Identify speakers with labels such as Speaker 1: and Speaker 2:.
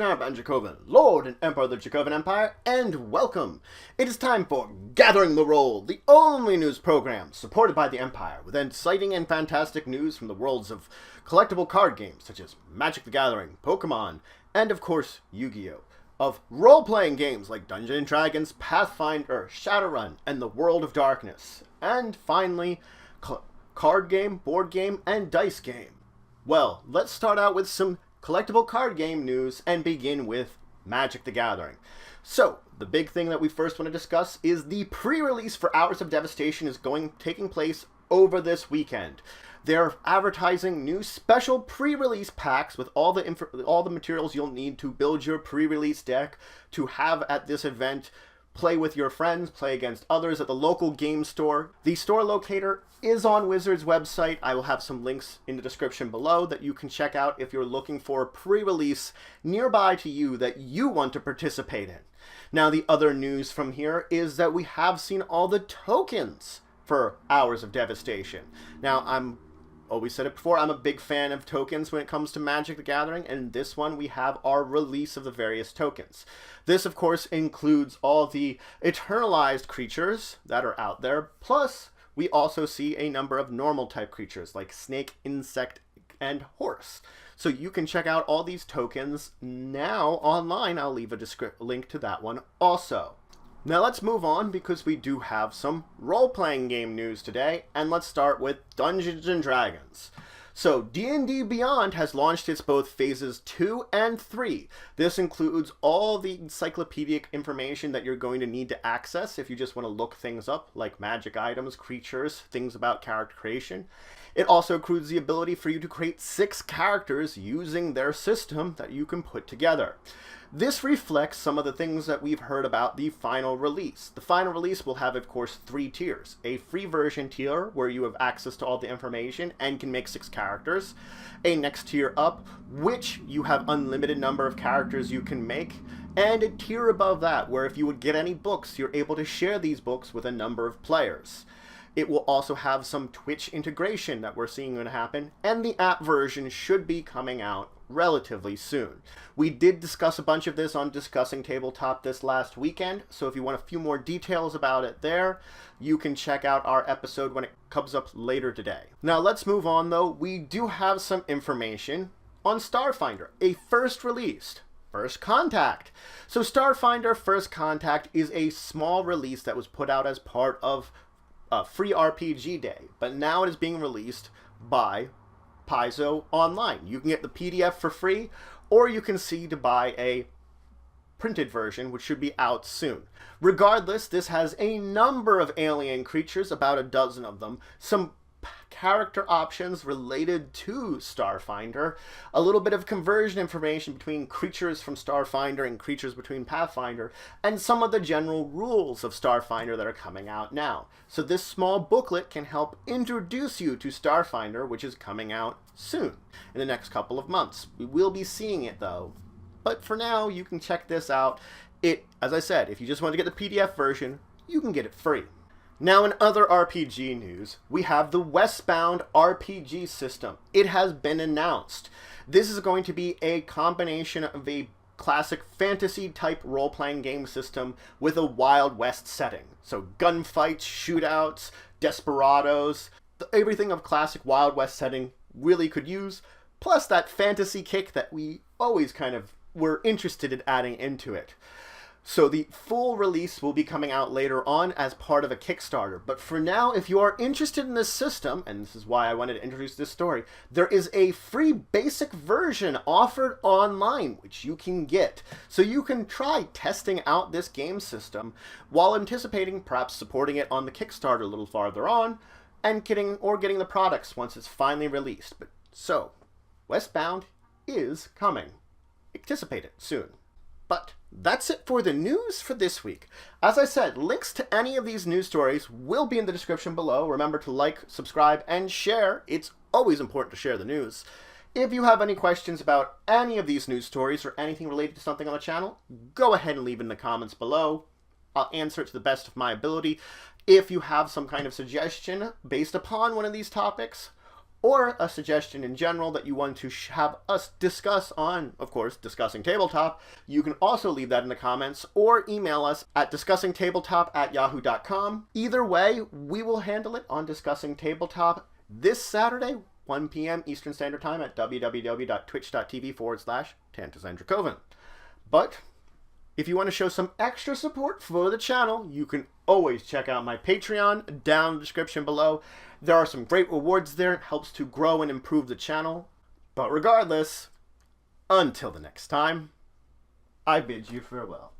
Speaker 1: now I'm Dracovin, Lord and Emperor of the Dracovin Empire, and welcome! It is time for Gathering the Roll, the only news program supported by the Empire, with exciting and fantastic news from the worlds of collectible card games such as Magic the Gathering, Pokemon, and of course, Yu-Gi-Oh! Of role-playing games like Dungeons & Dragons, Pathfinder, Shadowrun, and the World of Darkness, and finally, card game, board game, and dice game. Well, let's start out with some collectible card game news and begin with Magic the Gathering. So, the big thing that we first want to discuss is the pre-release for Hours of Devastation is taking place over this weekend. They're advertising new special pre-release packs with all the materials you'll need to build your pre-release deck to have at this event. Play with your friends, play against others at the local game store. The store locator is on Wizards' website. I will have some links in the description below that you can check out if you're looking for a pre-release nearby to you that you want to participate in. Now, the other news from here is that we have seen all the tokens for Hours of Devastation. Now, always said it before, I'm a big fan of tokens when it comes to Magic the Gathering, and this one we have our release of the various tokens. This, of course, includes all the eternalized creatures that are out there, plus we also see a number of normal type creatures like snake, insect, and horse. So you can check out all these tokens now online. I'll leave a link to that one also. Now let's move on because we do have some role-playing game news today, and let's start with Dungeons & Dragons. So D&D Beyond has launched its both phases 2 and 3. This includes all the encyclopedic information that you're going to need to access if you just want to look things up, like magic items, creatures, things about character creation. It also includes the ability for you to create 6 characters using their system that you can put together. This reflects some of the things that we've heard about the final release. The final release will have, of course, 3 tiers. A free version tier, where you have access to all the information and can make 6 characters. A next tier up, which you have unlimited number of characters you can make. And a tier above that, where if you would get any books, you're able to share these books with a number of players. It will also have some Twitch integration that we're seeing going to happen, and the app version should be coming out relatively soon. We did discuss a bunch of this on Discussing Tabletop this last weekend, so if you want a few more details about it there, you can check out our episode when it comes up later today. Now let's move on though. We do have some information on Starfinder, a first released First Contact. So Starfinder First Contact is a small release that was put out as part of Free RPG Day, but now it is being released by Paizo online. You can get the PDF for free, or you can see to buy a printed version, which should be out soon. Regardless, this has a number of alien creatures, about a dozen of them, some character options related to Starfinder, a little bit of conversion information between creatures from Starfinder and creatures between Pathfinder, and some of the general rules of Starfinder that are coming out now. So this small booklet can help introduce you to Starfinder, which is coming out soon, in the next couple of months. We will be seeing it though, but for now you can check this out. As I said, if you just want to get the PDF version, you can get it free. Now in other RPG news, we have the Westbound RPG system. It has been announced. This is going to be a combination of a classic fantasy type role-playing game system with a Wild West setting. So gunfights, shootouts, desperados, everything of classic Wild West setting really could use, plus that fantasy kick that we always kind of were interested in adding into it. So the full release will be coming out later on as part of a Kickstarter. But for now, if you are interested in this system, and this is why I wanted to introduce this story, there is a free basic version offered online, which you can get. So you can try testing out this game system while anticipating perhaps supporting it on the Kickstarter a little farther on, and getting the products once it's finally released. So, Westbound is coming. Anticipate it soon. But that's it for the news for this week. As I said, links to any of these news stories will be in the description below. Remember to like, subscribe, and share. It's always important to share the news. If you have any questions about any of these news stories or anything related to something on the channel, go ahead and leave it in the comments below. I'll answer it to the best of my ability. If you have some kind of suggestion based upon one of these topics, or a suggestion in general that you want to have us discuss on, of course, Discussing Tabletop, you can also leave that in the comments or email us at discussingtabletop@yahoo.com. Either way, we will handle it on Discussing Tabletop this Saturday, 1 p.m. Eastern Standard Time at www.twitch.tv/TantasandDracovin. But if you want to show some extra support for the channel, you can always check out my Patreon down in the description below. There are some great rewards there. It helps to grow and improve the channel. But regardless, until the next time, I bid you farewell.